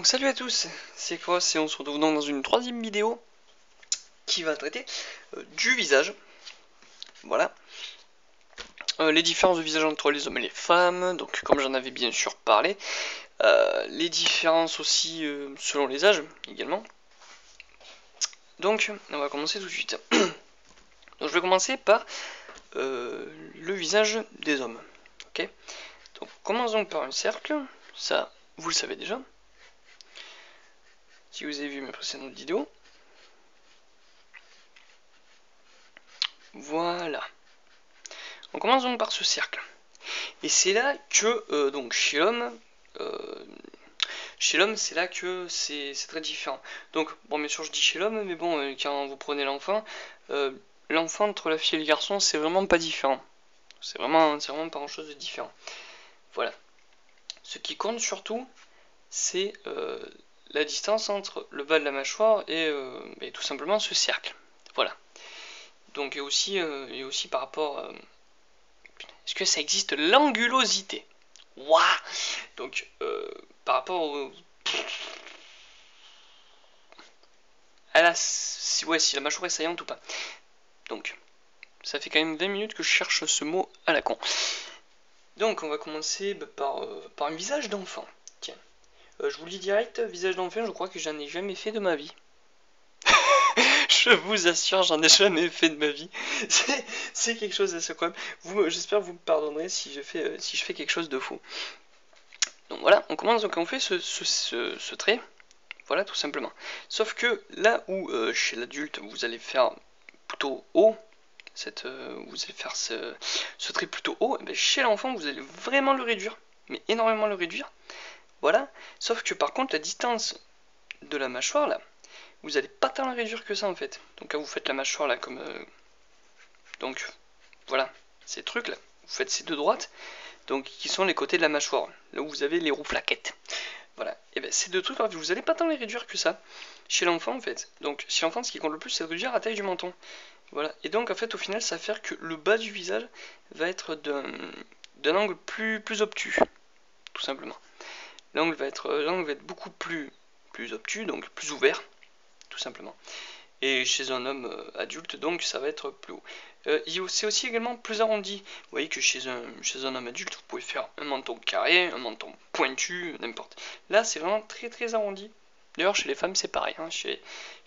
Donc salut à tous, c'est Cross et on se retrouve donc dans une troisième vidéo qui va traiter du visage. Voilà. Les différences de visage entre les hommes et les femmes, donc comme j'en avais bien sûr parlé. Les différences aussi selon les âges également. Donc on va commencer tout de suite. Donc je vais commencer par le visage des hommes. Ok. Donc commençons par un cercle, ça vous le savez déjà. Si vous avez vu mes précédentes vidéos. Voilà. On commence donc par ce cercle. Et c'est là que, donc chez l'homme, c'est là que c'est très différent. Donc, bon, bien sûr, je dis chez l'homme, mais bon, quand vous prenez l'enfant, l'enfant entre la fille et le garçon, c'est vraiment pas différent. C'est vraiment pas grand chose de différent. Voilà. Ce qui compte surtout, c'est la distance entre le bas de la mâchoire et tout simplement ce cercle. Voilà. Donc, et aussi par rapport. Est-ce que ça existe l'angulosité? Waouh. Donc, par rapport au. Si la mâchoire est saillante ou pas. Donc, ça fait quand même 20 minutes que je cherche ce mot à la con. Donc, on va commencer par un visage d'enfant. Tiens. Je vous le dis direct, visage d'enfant, je crois que j'en ai jamais fait de ma vie. Je vous assure, j'en ai jamais fait de ma vie. C'est quelque chose d'assez incroyable. J'espère que vous me pardonnerez si je fais quelque chose de faux. Donc voilà, on commence, donc on fait ce trait. Voilà, tout simplement. Sauf que là où chez l'adulte, vous allez faire plutôt haut, vous allez faire ce trait plutôt haut, et bien chez l'enfant, vous allez vraiment le réduire, mais énormément le réduire. Voilà. Sauf que par contre, la distance de la mâchoire, là, vous n'allez pas tant la réduire que ça en fait. Donc quand vous faites la mâchoire là comme donc voilà, ces trucs là, vous faites ces deux droites, donc qui sont les côtés de la mâchoire, là où vous avez les roux-flaquettes. Voilà, et bien ces deux trucs là, vous n'allez pas tant les réduire que ça chez l'enfant en fait. Donc chez l'enfant, ce qui compte le plus, c'est de réduire la taille du menton. Voilà, et donc en fait au final, ça va faire que le bas du visage va être d'un angle plus obtus, tout simplement. L'angle va être beaucoup plus obtus, donc plus ouvert, tout simplement. Et chez un homme adulte, donc ça va être plus haut. C'est aussi également plus arrondi. Vous voyez que chez un homme adulte, vous pouvez faire un menton carré, un menton pointu, n'importe. Là, c'est vraiment très arrondi. D'ailleurs, chez les femmes, c'est pareil. Hein. Chez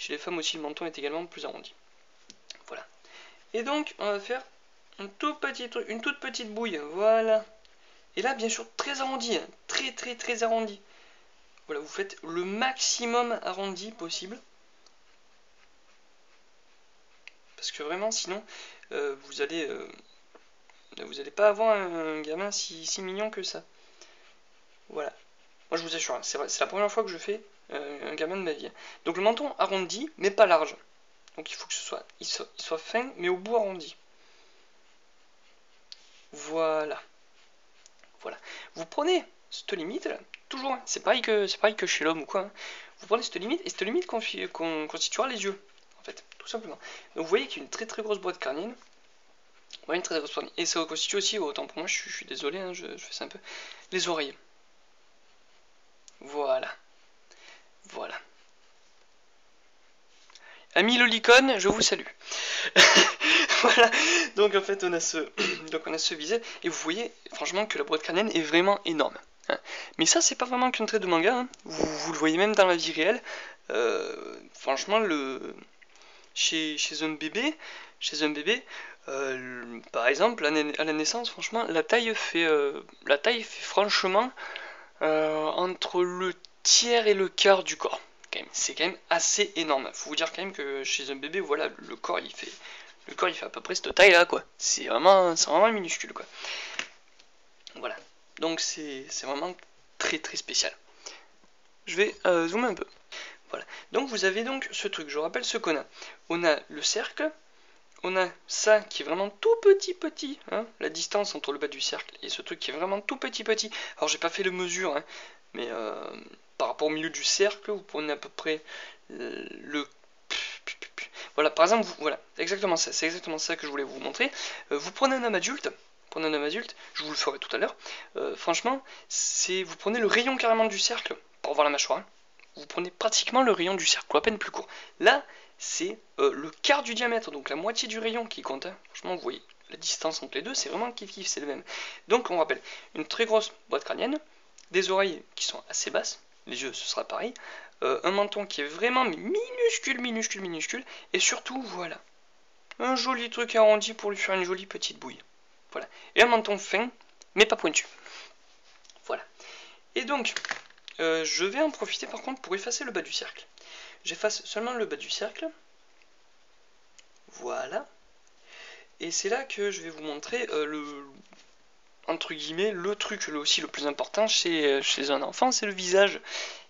les femmes aussi, le menton est également plus arrondi. Voilà. Et donc, on va faire une toute petite bouille. Voilà. Et là, bien sûr, très arrondi. Hein. Très arrondi. Voilà, vous faites le maximum arrondi possible. Parce que vraiment, sinon, vous allez pas avoir un gamin si mignon que ça. Voilà. Moi, je vous assure, hein, c'est la première fois que je fais un gamin de ma vie. Donc le menton arrondi, mais pas large. Donc il faut que il soit fin, mais au bout arrondi. Voilà. Voilà. Vous prenez cette limite là, toujours. Hein, c'est pareil que chez l'homme ou quoi. Hein. Vous prenez cette limite et cette limite constituera les yeux. En fait, tout simplement. Donc vous voyez qu'il y a une très grosse boîte crânienne. Ouais, une très grosse boîte. Et ça constitue aussi, autant pour moi, je suis désolé, hein, je fais ça un peu, les oreilles. Voilà. Voilà. Ami Lolicon, je vous salue. Voilà. Donc en fait, on a ce visage. Et vous voyez, franchement, que la boîte crânienne est vraiment énorme. Hein. Mais ça, c'est pas vraiment qu'un trait de manga. Hein. Vous le voyez même dans la vie réelle. Franchement, chez un bébé, par exemple, à la naissance, franchement, la taille fait franchement entre le tiers et le quart du corps. C'est quand même assez énorme. Faut vous dire quand même que chez un bébé, voilà, le corps il fait à peu près cette taille là, quoi. C'est vraiment minuscule, quoi. Voilà. Donc c'est vraiment très spécial. Je vais zoomer un peu. Voilà. Donc vous avez donc ce truc. Je rappelle ce qu'on a. On a le cercle. On a ça qui est vraiment tout petit, hein, la distance entre le bas du cercle et ce truc qui est vraiment tout petit. Alors j'ai pas fait le mesure, hein, mais par rapport au milieu du cercle, vous prenez à peu près le... Voilà, par exemple, voilà, exactement ça, c'est exactement ça que je voulais vous montrer. Vous prenez un homme adulte, je vous le ferai tout à l'heure. Franchement, vous prenez le rayon carrément du cercle pour voir la mâchoire. Hein. vous prenez pratiquement le rayon du cercle, ou à peine plus court. Là, c'est le quart du diamètre, donc la moitié du rayon qui compte. Hein. Franchement, vous voyez, la distance entre les deux, c'est vraiment kiff-kiff, c'est le même. Donc, on rappelle, une très grosse boîte crânienne, des oreilles qui sont assez basses, les yeux, ce sera pareil, un menton qui est vraiment minuscule, et surtout, voilà, un joli truc arrondi pour lui faire une jolie petite bouille. Voilà. Et un menton fin, mais pas pointu. Voilà. Et donc, je vais en profiter par contre pour effacer le bas du cercle. J'efface seulement le bas du cercle. Voilà. Et c'est là que je vais vous montrer entre guillemets, le truc aussi le plus important chez un enfant, c'est le visage,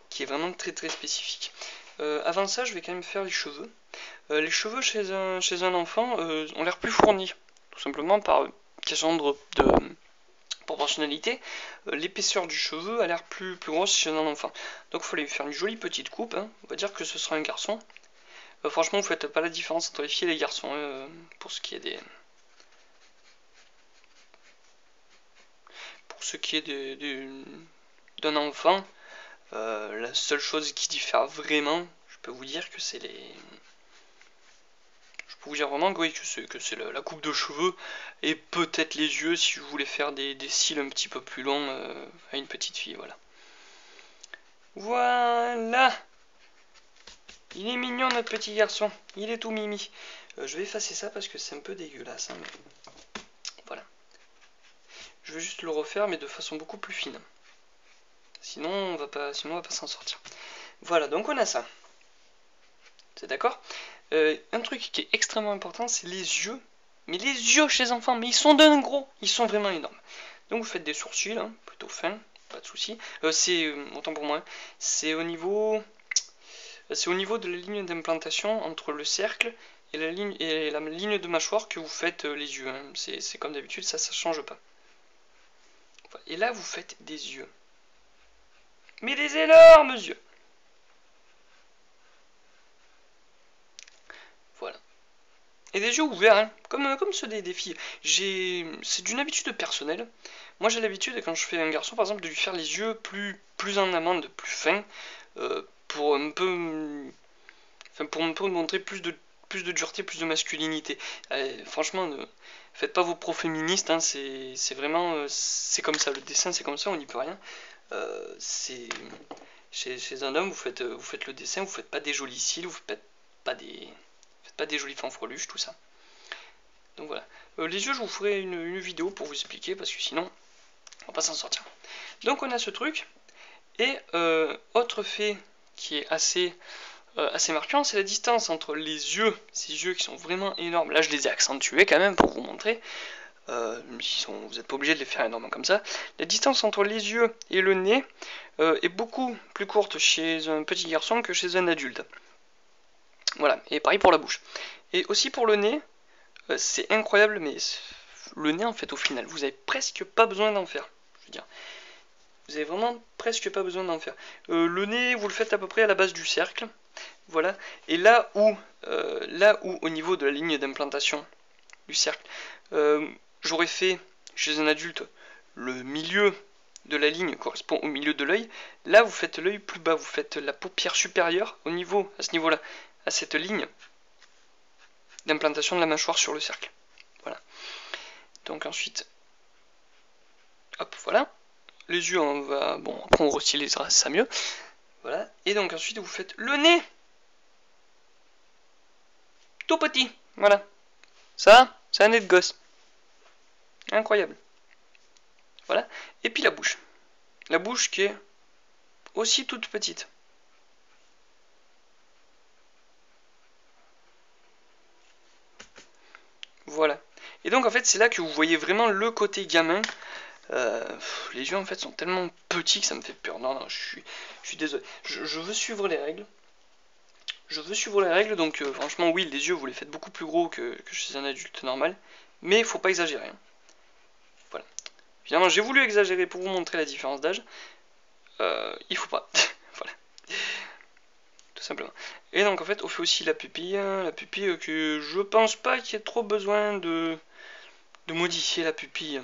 qui est vraiment très spécifique. Avant ça, je vais quand même faire les cheveux. Les cheveux chez un enfant ont l'air plus fournis, tout simplement par question de proportionnalité. L'épaisseur du cheveu a l'air plus grosse chez un enfant. Donc il faut lui faire une jolie petite coupe, hein. On va dire que ce sera un garçon. Franchement, vous faites pas la différence entre les filles et les garçons, pour ce qui est des... Pour ce qui est d'un enfant, la seule chose qui diffère vraiment, je peux vous dire que c'est les... Je peux vous dire vraiment que oui, que c'est la coupe de cheveux et peut-être les yeux si je voulais faire des cils un petit peu plus longs à une petite fille, voilà. Voilà. Il est mignon notre petit garçon, il est tout mimi. Je vais effacer ça parce que c'est un peu dégueulasse, hein, mais... Voilà. Je vais juste le refaire mais de façon beaucoup plus fine. Sinon on va pas s'en sortir. Voilà, donc on a ça. C'est d'accord? Un truc qui est extrêmement important, c'est les yeux. Mais les yeux chez les enfants, mais ils sont d'un gros, ils sont vraiment énormes. Donc vous faites des sourcils, hein, plutôt fins, pas de soucis. Autant pour moi, c'est au niveau de la ligne d'implantation entre le cercle et la ligne de mâchoire que vous faites les yeux. Hein. C'est comme d'habitude, ça change pas. Et là, vous faites des yeux. Mais des énormes yeux. Voilà. Et des yeux ouverts, hein, comme ceux des filles. C'est d'une habitude personnelle. Moi j'ai l'habitude, quand je fais un garçon par exemple, de lui faire les yeux plus en amande, plus fins, pour un peu montrer plus de dureté, plus de masculinité. Franchement, ne faites pas vos pros féministes, hein, c'est vraiment, c'est comme ça, le dessin c'est comme ça, on n'y peut rien. Chez un homme, vous faites le dessin, vous faites pas des jolis cils, vous faites pas des jolies fanfreluches, tout ça. Donc voilà. Les yeux, je vous ferai une vidéo pour vous expliquer, parce que sinon, on va pas s'en sortir. Donc on a ce truc. Et autre fait qui est assez marquant, c'est la distance entre les yeux, ces yeux qui sont vraiment énormes. Là, je les ai accentués quand même pour vous montrer. Vous n'êtes pas obligé de les faire énormément comme ça. La distance entre les yeux et le nez est beaucoup plus courte chez un petit garçon que chez un adulte. Voilà, et pareil pour la bouche. Et aussi pour le nez, c'est incroyable, mais le nez en fait au final, vous avez presque pas besoin d'en faire. Je veux dire, vous avez vraiment presque pas besoin d'en faire. Le nez, vous le faites à peu près à la base du cercle. Voilà. Et là où au niveau de la ligne d'implantation du cercle, j'aurais fait chez un adulte le milieu de la ligne correspond au milieu de l'œil. Là, vous faites l'œil plus bas, vous faites la paupière supérieure à ce niveau-là, à cette ligne d'implantation de la mâchoire sur le cercle. Voilà. Donc ensuite, hop, voilà. Les yeux, après on restylisera ça mieux. Voilà. Et donc ensuite, vous faites le nez. Tout petit. Voilà. Ça, c'est un nez de gosse. Incroyable. Voilà. Et puis la bouche. La bouche qui est aussi toute petite. Voilà. Et donc en fait, c'est là que vous voyez vraiment le côté gamin. Les yeux en fait sont tellement petits que ça me fait peur. Non, je suis désolé. Je veux suivre les règles. Donc franchement oui, les yeux vous les faites beaucoup plus gros que chez un adulte normal. Mais il faut pas exagérer. Hein. Voilà. Finalement j'ai voulu exagérer pour vous montrer la différence d'âge. Il faut pas. Voilà. Tout simplement. Et donc en fait on fait aussi la pupille. Hein, la pupille que je pense pas qu'il y ait trop besoin de modifier la pupille.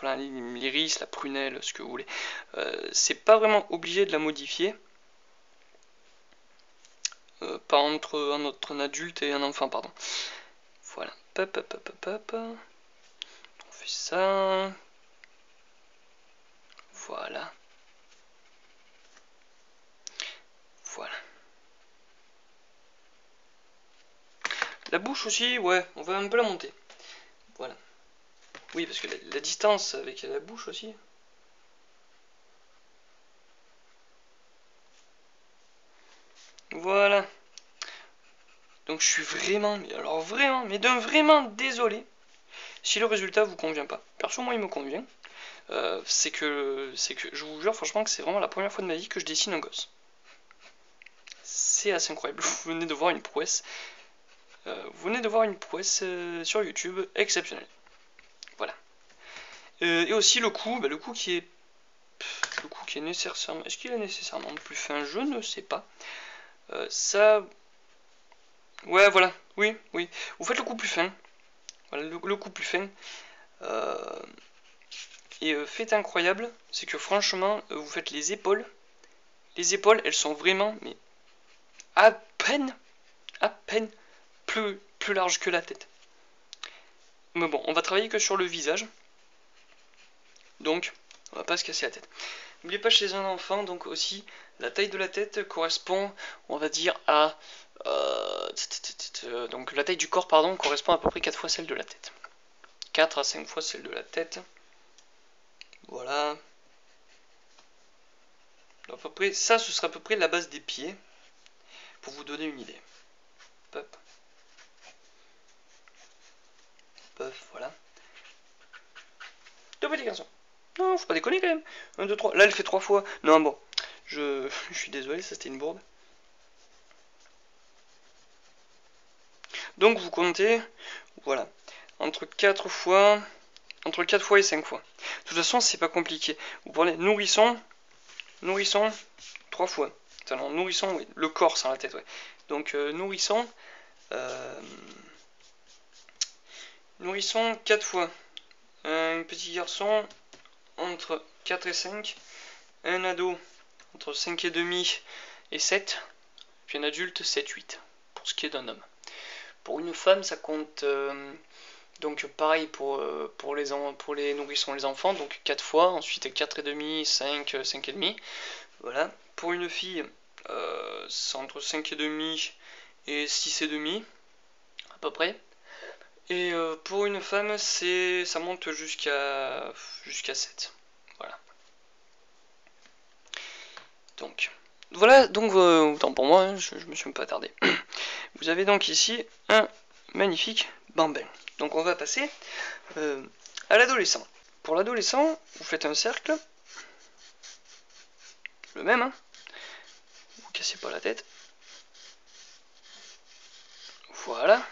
Voilà, l'iris, la prunelle, ce que vous voulez. C'est pas vraiment obligé de la modifier. pas entre un adulte et un enfant, pardon. Voilà, hop, hop, hop, hop, hop. On fait ça. Voilà. Voilà. La bouche aussi, ouais, on va un peu la monter. Voilà. Oui, parce que la distance avec la bouche aussi. Voilà. Donc je suis vraiment, mais alors vraiment, mais d'un vraiment désolé si le résultat vous convient pas. Perso, moi il me convient. C'est que je vous jure franchement que c'est vraiment la première fois de ma vie que je dessine un gosse. C'est assez incroyable. Vous venez de voir une prouesse. Sur YouTube exceptionnelle. Voilà. Et aussi le coup, le coup qui est nécessairement. Est-ce qu'il est nécessairement plus fin? Je ne sais pas. Ça. Ouais, voilà. Oui, oui. Vous faites le coup plus fin. Voilà, le coup plus fin. Et fait incroyable, c'est que franchement, vous faites les épaules. Les épaules, elles sont vraiment, mais à peine plus larges que la tête. Mais bon, on va travailler que sur le visage. Donc, on va pas se casser la tête. N'oubliez pas, chez un enfant, donc aussi, la taille de la tête correspond, on va dire, à... donc la taille du corps, pardon, correspond à peu près 4 fois celle de la tête. 4 à 5 fois celle de la tête. Voilà. À peu près, ça, ce sera à peu près la base des pieds, pour vous donner une idée. Hop. Hop, voilà. Deux petits garçons. Non, faut pas déconner quand même. 1, 2, 3. Là, elle fait 3 fois. Non, bon. Je suis désolé, ça c'était une bourde. Donc vous comptez, voilà, entre 4 fois, entre 4 fois et 5 fois. De toute façon, c'est pas compliqué. Vous prenez nourrisson, 3 fois. Enfin, non, nourrisson, oui, le corps sans la tête, ouais. Donc nourrisson, 4 fois. Un petit garçon entre 4 et 5. Un ado entre 5 et demi et 7. Puis un adulte 7-8, pour ce qui est d'un homme. Pour une femme, ça compte donc pareil pour les nourrissons et les enfants, donc 4 fois, ensuite 4 et demi, 5, 5 et demi. Voilà. Pour une fille, c'est entre 5 et demi et 6 et demi, à peu près. Et pour une femme, ça monte jusqu'à 7. Voilà. Donc voilà, donc autant pour moi, je me suis pas attardé. Vous avez donc ici un magnifique bambin. Donc on va passer à l'adolescent. Pour l'adolescent, vous faites un cercle. Le même, hein. Vous cassez pas la tête. Voilà.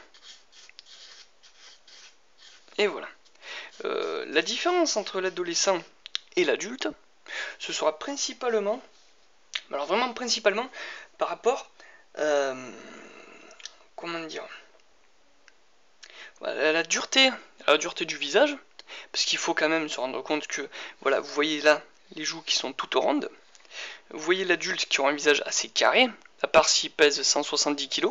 Et voilà. La différence entre l'adolescent et l'adulte, ce sera principalement, alors vraiment principalement, par rapport, comment dire, à la dureté du visage, parce qu'il faut quand même se rendre compte que, voilà, vous voyez là les joues qui sont toutes rondes, vous voyez l'adulte qui aura un visage assez carré, à part s'il pèse 170 kg,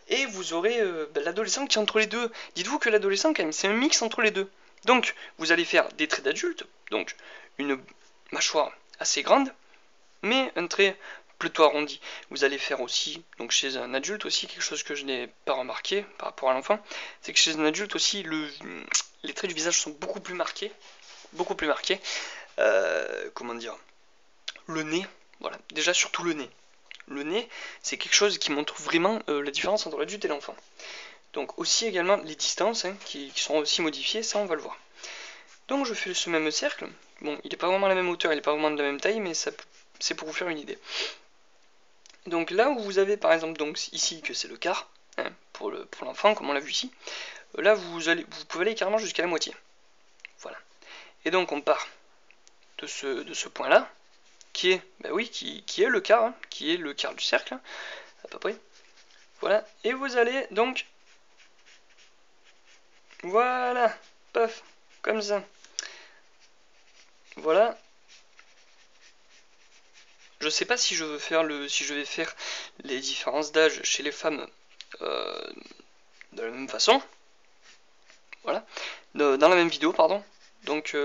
et vous aurez l'adolescent qui est entre les deux. Dites-vous que l'adolescent, quand même, c'est un mix entre les deux. Donc, vous allez faire des traits d'adulte, donc une mâchoire assez grande, mais un trait plutôt arrondi. Vous allez faire aussi, donc chez un adulte aussi, quelque chose que je n'ai pas remarqué par rapport à l'enfant, c'est que chez un adulte aussi, les traits du visage sont beaucoup plus marqués. Beaucoup plus marqués. Comment dire, le nez, voilà, déjà surtout le nez. Le nez, c'est quelque chose qui montre vraiment la différence entre l'adulte et l'enfant. Donc aussi également les distances qui sont aussi modifiées, ça on va le voir. Donc je fais ce même cercle. Bon, il n'est pas vraiment à la même hauteur, il n'est pas vraiment de la même taille, mais c'est pour vous faire une idée. Donc là où vous avez par exemple donc ici que c'est le quart, pour l'enfant, comme on l'a vu ici, là vous pouvez aller carrément jusqu'à la moitié. Voilà. Et donc on part de ce point-là, qui est, qui est le quart, qui est le quart du cercle, à peu près. Voilà, et vous allez donc, voilà, paf, comme ça. Voilà. Je sais pas si je veux faire si je vais faire les différences d'âge chez les femmes de la même façon. Voilà. Dans la même vidéo, pardon. Donc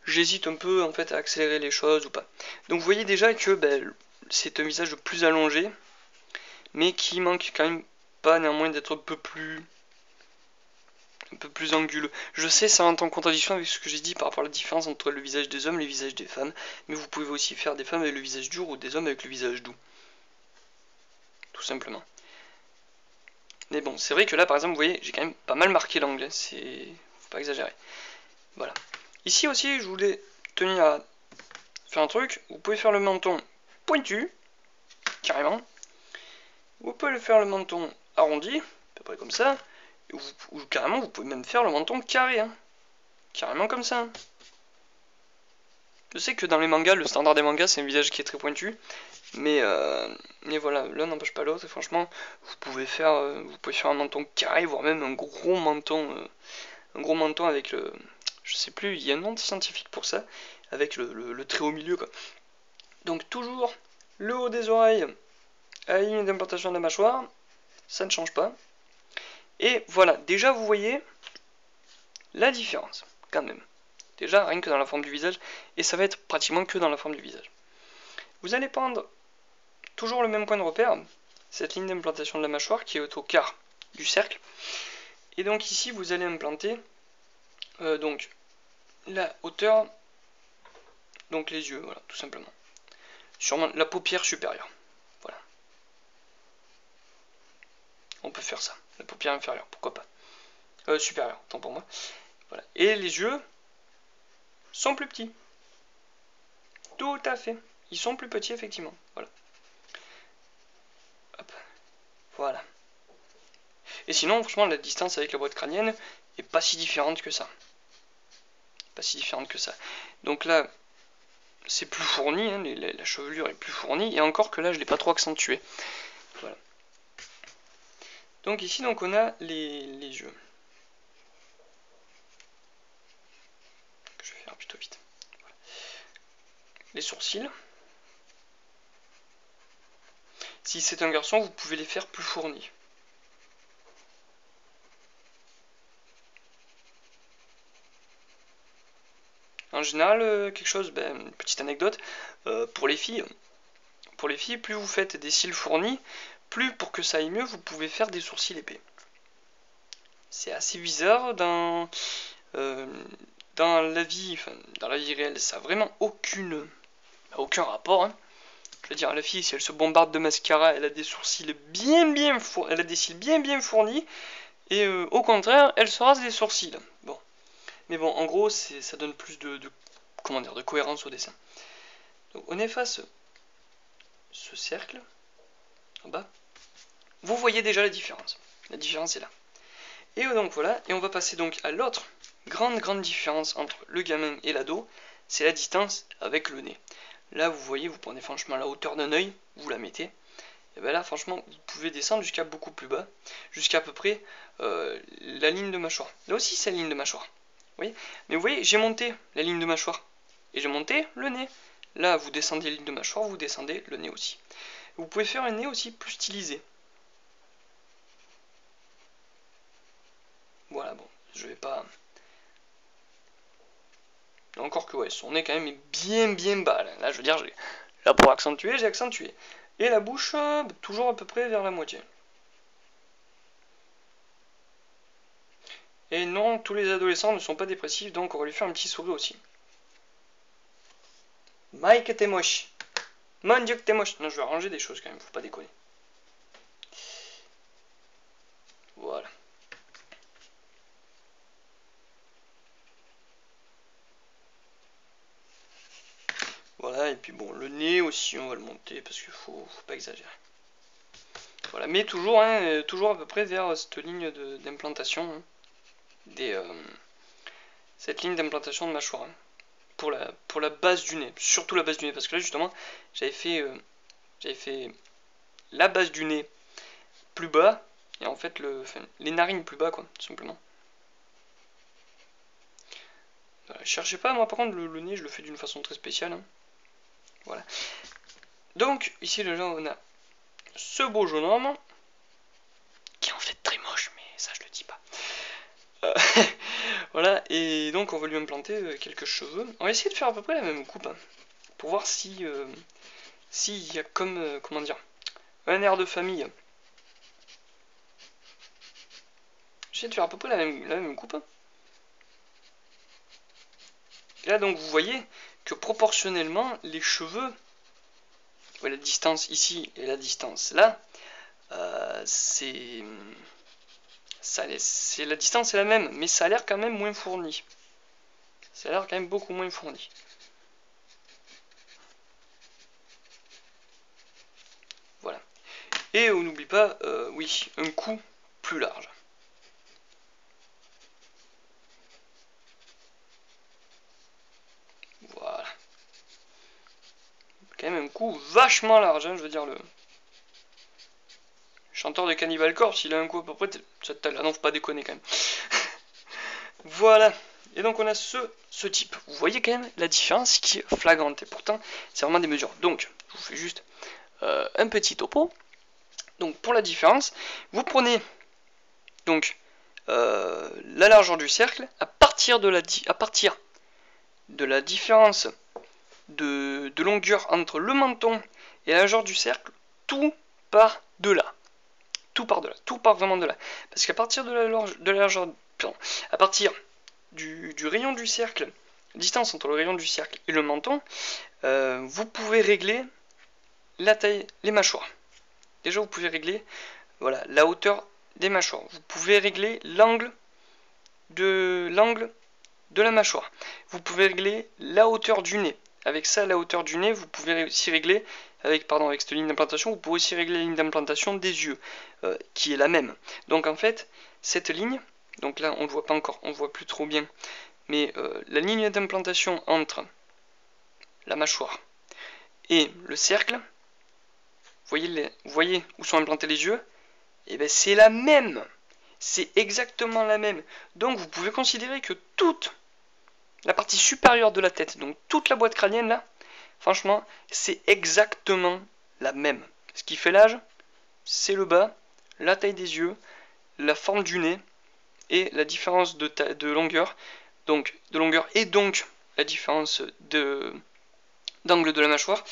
j'hésite un peu en fait à accélérer les choses ou pas. Donc vous voyez déjà que c'est un visage plus allongé, mais qui manque quand même pas néanmoins d'être un peu plus anguleux. Je sais, ça rentre en contradiction avec ce que j'ai dit par rapport à la différence entre le visage des hommes et le visage des femmes, mais vous pouvez aussi faire des femmes avec le visage dur ou des hommes avec le visage doux. Tout simplement. Mais bon, c'est vrai que là, par exemple, vous voyez, j'ai quand même pas mal marqué l'angle, faut pas exagérer. Voilà. Ici aussi, je voulais tenir à faire un truc, vous pouvez faire le menton pointu, carrément. Vous pouvez le faire le menton arrondi, à peu près comme ça, ou carrément, vous pouvez même faire le menton carré, hein. Carrément comme ça. Je sais que dans les mangas, le standard des mangas, c'est un visage qui est très pointu, mais voilà, l'un n'empêche pas l'autre, et franchement, vous pouvez faire un menton carré, voire même un gros menton avec le... Je sais plus, il y a un nom scientifique pour ça, avec le trait au milieu, quoi. Donc toujours le haut des oreilles à la ligne d'implantation de la mâchoire, ça ne change pas. Et voilà, déjà vous voyez la différence, quand même. Déjà, rien que dans la forme du visage, et ça va être pratiquement que dans la forme du visage. Vous allez prendre toujours le même point de repère, cette ligne d'implantation de la mâchoire qui est au quart du cercle. Et donc ici, vous allez implanter donc la hauteur, donc les yeux, voilà, tout simplement. Sur la paupière supérieure. Voilà. On peut faire ça. La paupière inférieure, pourquoi pas. Supérieure, tant pour moi. Voilà. Et les yeux sont plus petits. Tout à fait. Ils sont plus petits, effectivement. Voilà. Hop. Voilà. Et sinon, franchement, la distance avec la boîte crânienne est pas si différente que ça. Pas si différente que ça. Donc là, c'est plus fourni, hein, la chevelure est plus fournie, et encore que là, je l'ai pas trop accentué. Voilà. Donc ici, donc on a les yeux. Je vais faire plutôt vite. Voilà. Les sourcils. Si c'est un garçon, vous pouvez les faire plus fournis. En général, quelque chose, une petite anecdote, pour les filles, plus vous faites des cils fournis, plus pour que ça aille mieux, vous pouvez faire des sourcils épais. C'est assez bizarre dans la vie, réelle, ça n'a vraiment aucun rapport. Hein. Je veux dire, la fille, si elle se bombarde de mascara, elle a des sourcils elle a des cils bien fournis, et au contraire, elle se rase des sourcils. Bon. Mais bon, en gros, ça donne plus de cohérence au dessin. Donc on efface ce cercle, en bas. Vous voyez déjà la différence. La différence est là. Et donc voilà, et on va passer donc à l'autre grande différence entre le gamin et l'ado, c'est la distance avec le nez. Là, vous voyez, vous prenez franchement la hauteur d'un œil, vous la mettez, et bien là, franchement, vous pouvez descendre jusqu'à beaucoup plus bas, jusqu'à peu près la ligne de mâchoire. Là aussi, c'est la ligne de mâchoire. Vous voyez, mais vous voyez, j'ai monté la ligne de mâchoire, et j'ai monté le nez. Là, vous descendez la ligne de mâchoire, vous descendez le nez aussi. Vous pouvez faire un nez aussi plus stylisé. Voilà, bon, je vais pas... Encore que ouais, son nez quand même est bien bas. Là, je veux dire, là pour accentuer, j'ai accentué. Et la bouche, toujours à peu près vers la moitié. Et non, tous les adolescents ne sont pas dépressifs, donc on va lui faire un petit sourire aussi. Mike, t'es moche. Mon Dieu que t'es moche. Non, je vais arranger des choses quand même, faut pas déconner. Voilà. Voilà, et puis bon, le nez aussi, on va le monter parce qu'il faut pas exagérer. Voilà, mais toujours, hein, toujours à peu près vers cette ligne d'implantation, hein, cette ligne d'implantation de mâchoire. Hein, pour la base du nez, surtout la base du nez, parce que là justement, j'avais fait la base du nez plus bas, et en fait les narines plus bas, quoi, tout simplement. Voilà, cherchez pas, moi par contre, le nez, je le fais d'une façon très spéciale. Hein. Voilà. Donc, ici, déjà, on a ce beau jeune homme, qui est en fait très moche, mais ça, je le dis pas. Voilà, et donc, on va lui implanter quelques cheveux. On va essayer de faire à peu près la même coupe, hein, pour voir si... s'il y a comme... comment dire, un air de famille. J'essaie de faire à peu près la même coupe. Et là, donc, vous voyez que proportionnellement, les cheveux, la distance ici et la distance là, la distance est la même, mais ça a l'air quand même moins fourni. Ça a l'air quand même beaucoup moins fourni. Voilà. Et on n'oublie pas, oui, un cou plus large. Voilà. Quand même un cou vachement large, hein, je veux dire, le chanteur de Cannibal Corpse, il a un coup à peu près de cette taille-là. Non, faut pas déconner quand même. Voilà. Et donc on a ce type. Vous voyez quand même la différence qui est flagrante. Et pourtant, c'est vraiment des mesures. Donc, je vous fais juste un petit topo. Donc pour la différence, vous prenez donc la largeur du cercle à partir de la différence de longueur entre le menton et la largeur du cercle, tout part de là. Tout part de là. Tout part vraiment de là. Parce qu'à partir de la largeur, pardon, à partir du rayon du cercle, distance entre le rayon du cercle et le menton, vous pouvez régler la taille, les mâchoires. Déjà, vous pouvez régler la hauteur des mâchoires. Vous pouvez régler l'angle de la mâchoire. Vous pouvez régler la hauteur du nez. Avec ça, la hauteur du nez, vous pouvez aussi régler, avec cette ligne d'implantation, vous pouvez aussi régler la ligne d'implantation des yeux, qui est la même. Donc en fait, cette ligne, donc là on ne voit pas encore, on ne voit plus trop bien, mais la ligne d'implantation entre la mâchoire et le cercle, vous voyez où sont implantés les yeux, et bien c'est la même. C'est exactement la même. Donc vous pouvez considérer que toute la partie supérieure de la tête, donc toute la boîte crânienne là, franchement, c'est exactement la même. Ce qui fait l'âge, c'est le bas, la taille des yeux, la forme du nez et la différence de longueur. Donc de longueur et donc la différence d'angle de la mâchoire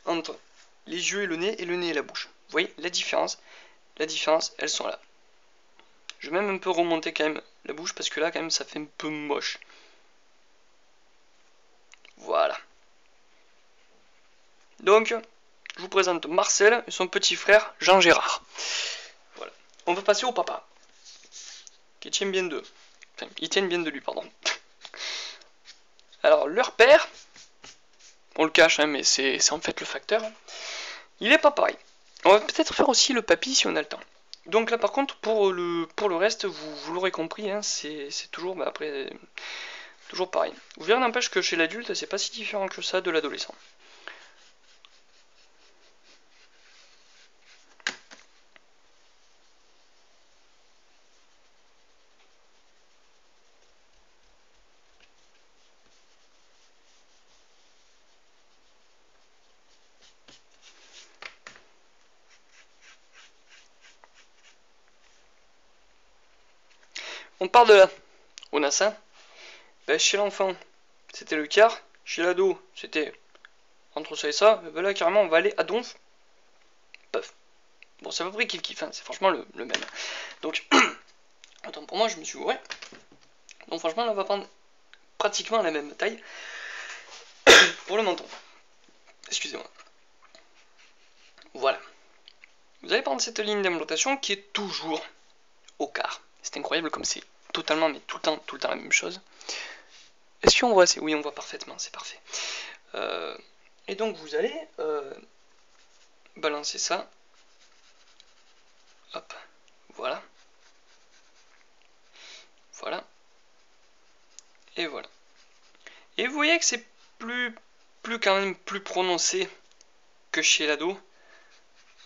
entre les yeux et le nez et la bouche. Vous voyez la différence, elles sont là. Je vais même un peu remonter quand même la bouche parce que là quand même ça fait un peu moche. Voilà. Donc, je vous présente Marcel et son petit frère Jean-Gérard. Voilà. On va passer au papa. Qui tient bien d'eux. Enfin, ils tiennent bien de lui, pardon. Alors, leur père, on le cache, hein, mais c'est en fait le facteur. Il est pas pareil. On va peut-être faire aussi le papy si on a le temps. Donc là, par contre, pour le reste, vous l'aurez compris, hein, c'est toujours, après, toujours pareil. Vous verrez, n'empêche que chez l'adulte, c'est pas si différent que ça de l'adolescent. On part de là. On a ça. Chez l'enfant, c'était le quart. Chez l'ado, c'était entre ça et ça. Là, carrément, on va aller à donf. Paf. Bon, c'est à peu près kiff-kiff, hein. C'est franchement le même. Donc, attends, pour moi, je me suis gouré. Donc, franchement, là, on va prendre pratiquement la même taille pour le menton. Excusez-moi. Voilà. Vous allez prendre cette ligne d'implantation qui est toujours au quart. C'est incroyable comme c'est totalement, mais tout le temps la même chose. Est-ce qu'on voit? Oui, on voit parfaitement, c'est parfait. Et donc vous allez balancer ça. Hop, voilà. Voilà. Et voilà. Et vous voyez que c'est quand même plus prononcé que chez l'ado.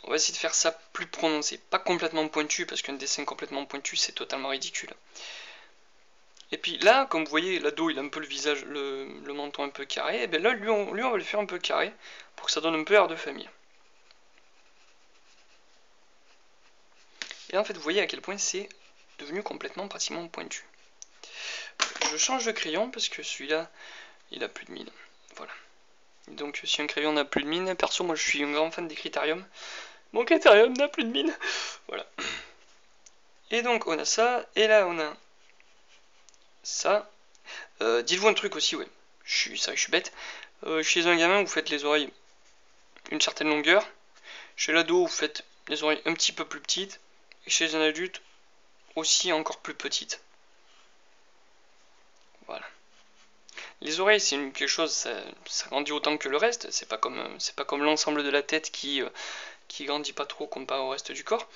On va essayer de faire ça plus prononcé. Pas complètement pointu, parce qu'un dessin complètement pointu, c'est totalement ridicule. Et puis là, comme vous voyez, l'ado il a un peu le visage, le menton un peu carré, et bien là, lui on va le faire un peu carré, pour que ça donne un peu air de famille. Et là, en fait, vous voyez à quel point c'est devenu complètement pratiquement pointu. Je change de crayon, parce que celui-là, il a plus de mine. Voilà. Donc si un crayon n'a plus de mine, perso, moi je suis un grand fan des critériums. Mon critérium n'a plus de mine. Voilà. Et donc on a ça, et là on a ça. Dites-vous un truc aussi, ouais. Je suis bête. Chez un gamin, vous faites les oreilles une certaine longueur. Chez l'ado, vous faites les oreilles un petit peu plus petites. Et chez un adulte, aussi encore plus petites. Voilà. Les oreilles, c'est quelque chose, ça grandit autant que le reste. C'est pas comme l'ensemble de la tête qui grandit pas trop comparé au reste du corps.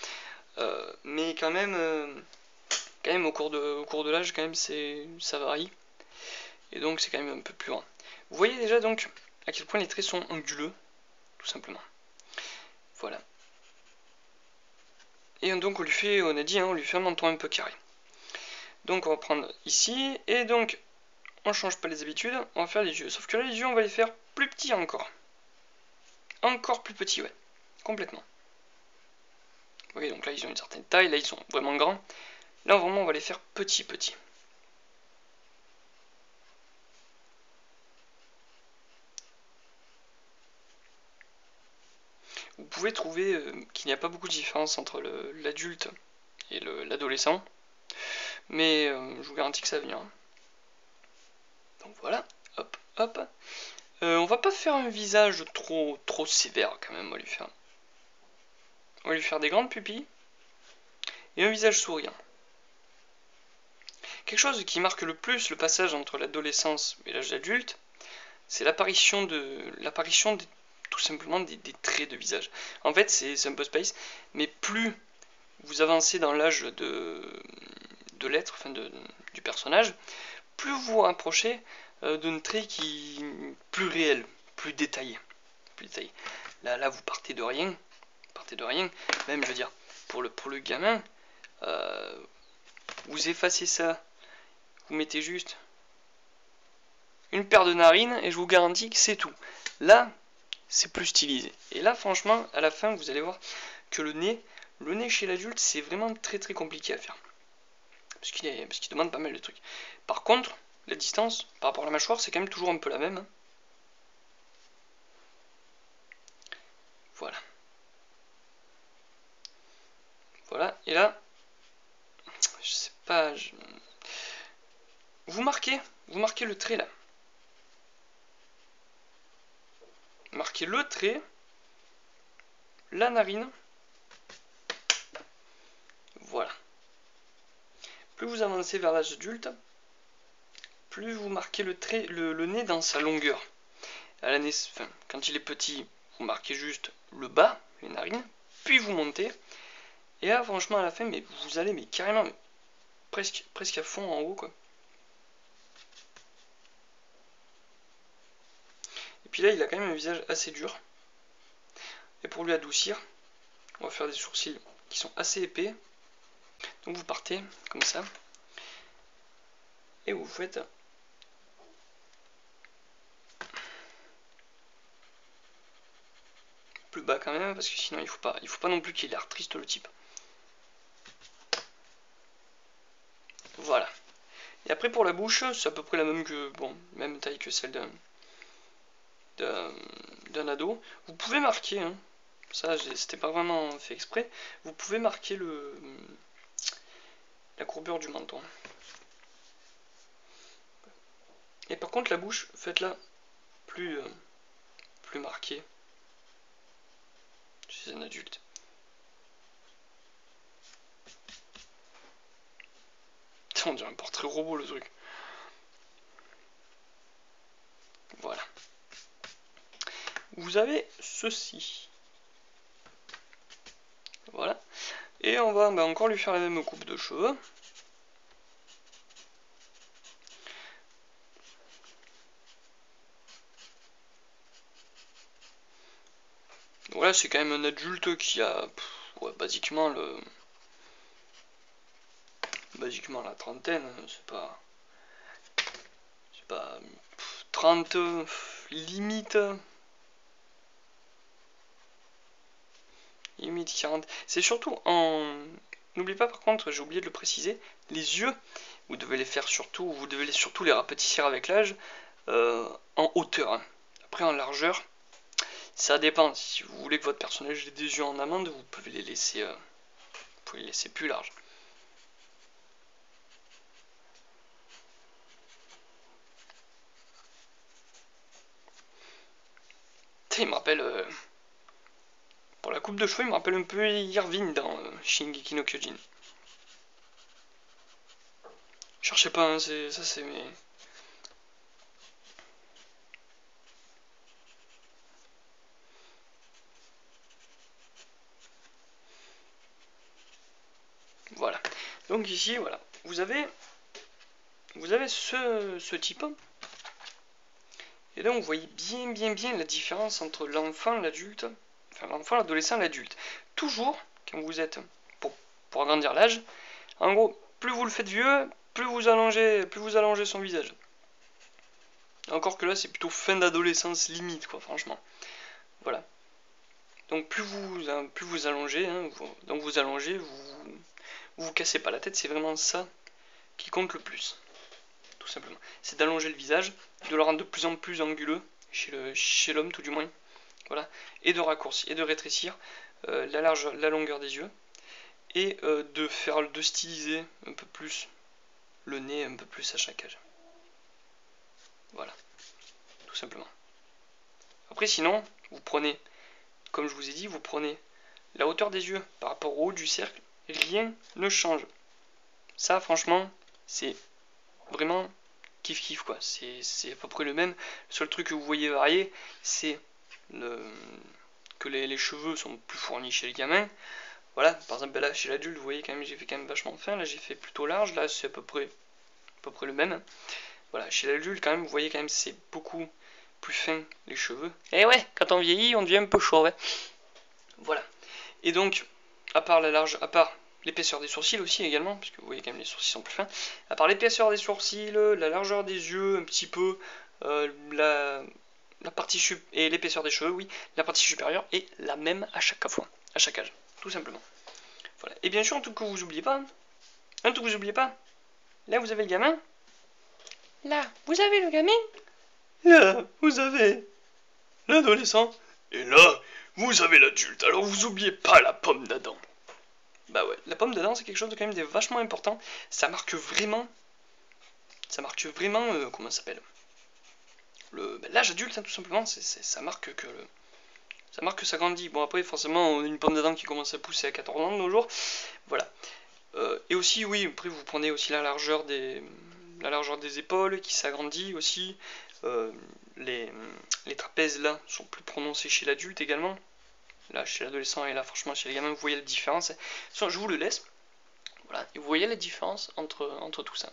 Mais quand même au cours de l'âge, quand même, ça varie. Et donc c'est quand même un peu plus grand. Vous voyez déjà donc à quel point les traits sont anguleux, tout simplement. Voilà. Et donc on a dit, on lui fait un menton un peu carré. Donc on va prendre ici, et donc on change pas les habitudes, on va faire les yeux. Sauf que là les yeux on va les faire plus petits encore. Encore plus petits, ouais. Complètement. Vous voyez, donc là ils ont une certaine taille, là ils sont vraiment grands. Là vraiment on va les faire petits. Vous pouvez trouver qu'il n'y a pas beaucoup de différence entre l'adulte et l'adolescent, mais je vous garantis que ça vient. Donc voilà, hop, hop. On va pas faire un visage trop sévère quand même, on va lui faire des grandes pupilles et un visage souriant. Quelque chose qui marque le plus le passage entre l'adolescence et l'âge adulte, c'est l'apparition tout simplement des traits de visage. En fait, c'est un peu space, mais plus vous avancez dans l'âge de l'être, enfin du personnage, plus vous vous rapprochez d'un trait qui plus réel, plus détaillé. Là, vous partez de rien. Même, je veux dire, pour le gamin, vous effacez ça, vous mettez juste une paire de narines et je vous garantis que c'est tout. Là, c'est plus stylisé. Et là, franchement, à la fin, vous allez voir que le nez chez l'adulte, c'est vraiment très compliqué à faire. Parce qu'il demande pas mal de trucs. Par contre, la distance par rapport à la mâchoire, c'est quand même toujours un peu la même. Voilà. Voilà, et là, je sais pas, vous marquez le trait là. Marquez le trait, la narine. Voilà. Plus vous avancez vers l'âge adulte, plus vous marquez le nez dans sa longueur. Quand il est petit, vous marquez juste le bas, les narines, puis vous montez. Et là, franchement, à la fin, mais vous allez carrément, presque à fond en haut, quoi. Et puis là, il a quand même un visage assez dur. Et pour lui adoucir, on va faire des sourcils qui sont assez épais. Donc vous partez comme ça. Et vous faites plus bas quand même, parce que sinon il faut pas non plus qu'il ait l'air triste le type. Voilà. Et après pour la bouche, c'est à peu près la même même taille que celle d'un ado. Vous pouvez marquer, hein, ça c'était pas vraiment fait exprès, vous pouvez marquer la courbure du menton. Et par contre la bouche, faites-la plus marquée chez un adulte. On dirait un portrait robot le truc. Voilà. Vous avez ceci. Voilà. Et on va encore lui faire la même coupe de cheveux. Voilà, c'est quand même un adulte qui a basiquement la trentaine, c'est pas pas, 30, limite 40. C'est surtout en... N'oubliez pas par contre, j'ai oublié de le préciser, les yeux, vous devez les faire surtout, vous devez surtout les rapetisser avec l'âge, en hauteur. Hein. Après en largeur, ça dépend. Si vous voulez que votre personnage ait des yeux en amande, vous pouvez les laisser, plus larges. Il me rappelle, pour la coupe de cheveux, il me rappelle un peu Irvine dans Shingeki no Kyojin. Cherchez pas, hein, ça c'est mes... Voilà. Donc ici, voilà, vous avez ce type. Et là, on voyait bien la différence entre l'enfant, l'adulte, enfin l'enfant, l'adolescent, l'adulte. Toujours, quand vous êtes, pour agrandir l'âge, en gros, plus vous le faites vieux, plus vous allongez son visage. Encore que là, c'est plutôt fin d'adolescence limite, quoi, franchement. Voilà. Donc plus vous allongez, hein, vous cassez pas la tête, c'est vraiment ça qui compte le plus. Tout simplement. C'est d'allonger le visage, de le rendre de plus en plus anguleux, chez l'homme tout du moins. Voilà. Et de raccourcir, et de rétrécir la longueur des yeux. Et de styliser un peu plus le nez, un peu plus à chaque âge. Voilà. Tout simplement. Après sinon, vous prenez, comme je vous ai dit, vous prenez la hauteur des yeux par rapport au haut du cercle, rien ne change. Ça franchement, c'est vraiment kiff quoi, c'est à peu près le même. Le seul truc que vous voyez varier, c'est que les cheveux sont plus fournis chez les gamins. Voilà, par exemple là chez l'adulte, vous voyez quand même, j'ai fait quand même vachement fin, là j'ai fait plutôt large, là c'est à peu près le même. Voilà, chez l'adulte quand même, vous voyez quand même c'est beaucoup plus fin les cheveux. Et ouais, quand on vieillit, on devient un peu chaud, ouais. Voilà. Et donc, à part l'épaisseur des sourcils aussi également, puisque vous voyez quand même les sourcils sont plus fins. À part l'épaisseur des sourcils, la largeur des yeux, un petit peu, la partie et l'épaisseur des cheveux, oui, la partie supérieure est la même à chaque fois, à chaque âge, tout simplement. Voilà. Et bien sûr, un truc que vous oubliez pas, là vous avez le gamin, là vous avez le gamin, là vous avez l'adolescent, et là vous avez l'adulte. Alors vous oubliez pas la pomme d'Adam. Bah ouais, la pomme d'Adam c'est quelque chose de quand même vachement important. Ça marque vraiment, comment ça s'appelle, l'âge adulte, hein, tout simplement. Ça marque que ça grandit. Bon après forcément on a une pomme d'Adam qui commence à pousser à 14 ans de nos jours. Voilà. Et aussi oui, après vous prenez aussi la largeur des épaules qui s'agrandit aussi. Les trapèzes là sont plus prononcés chez l'adulte également. Là chez l'adolescent et là franchement chez les gamins vous voyez la différence. Je vous le laisse. Voilà. Et vous voyez la différence entre tout ça.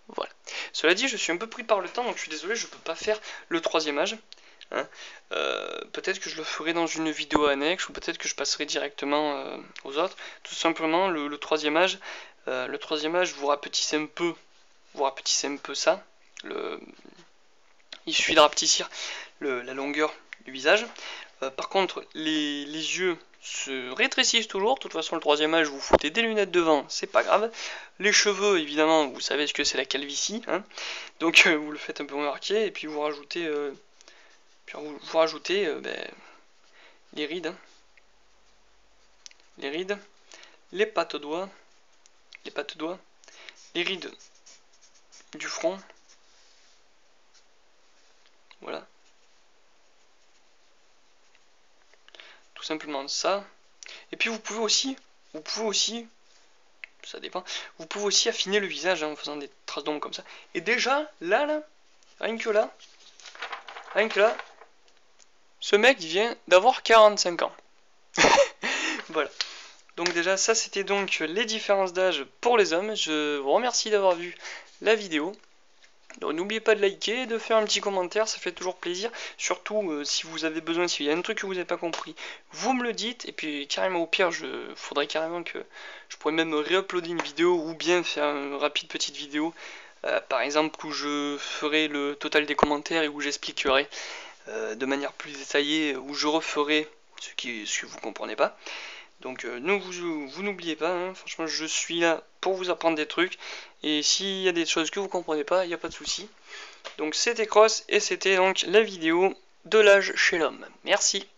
Voilà. Cela dit, je suis un peu pris par le temps, donc je suis désolé, je peux pas faire le troisième âge. Hein. Peut-être que je le ferai dans une vidéo annexe, ou peut-être que je passerai directement aux autres. Tout simplement, le troisième âge, vous rapetissez un peu ça. Il suffit de rapetisser la longueur du visage. Par contre, les yeux se rétrécissent toujours. De toute façon, le troisième âge, vous foutez des lunettes devant, c'est pas grave. Les cheveux, évidemment, vous savez ce que c'est la calvitie. Hein. Donc, vous le faites un peu remarquer. Et puis, vous rajoutez, les rides. Hein. Les rides. Les pattes doigts. Les rides du front. Voilà. Tout simplement ça. Et puis vous pouvez aussi, ça dépend, vous pouvez aussi affiner le visage hein, en faisant des traces d'ombre comme ça. Et déjà, là, rien que là, ce mec il vient d'avoir 45 ans. Voilà. Donc déjà, ça c'était donc les différences d'âge pour les hommes. Je vous remercie d'avoir vu la vidéo. Donc n'oubliez pas de liker, de faire un petit commentaire, ça fait toujours plaisir. Surtout si vous avez besoin, s'il y a un truc que vous n'avez pas compris, vous me le dites. Et puis carrément au pire, faudrait carrément que je pourrais même réuploader une vidéo ou bien faire une rapide petite vidéo. Par exemple où je ferai le total des commentaires et où j'expliquerai de manière plus détaillée, où je referai ce que vous comprenez pas. Donc vous n'oubliez pas, hein, franchement je suis là pour vous apprendre des trucs. Et s'il y a des choses que vous comprenez pas, il n'y a pas de souci. Donc c'était Cross et c'était donc la vidéo de l'âge chez l'homme. Merci.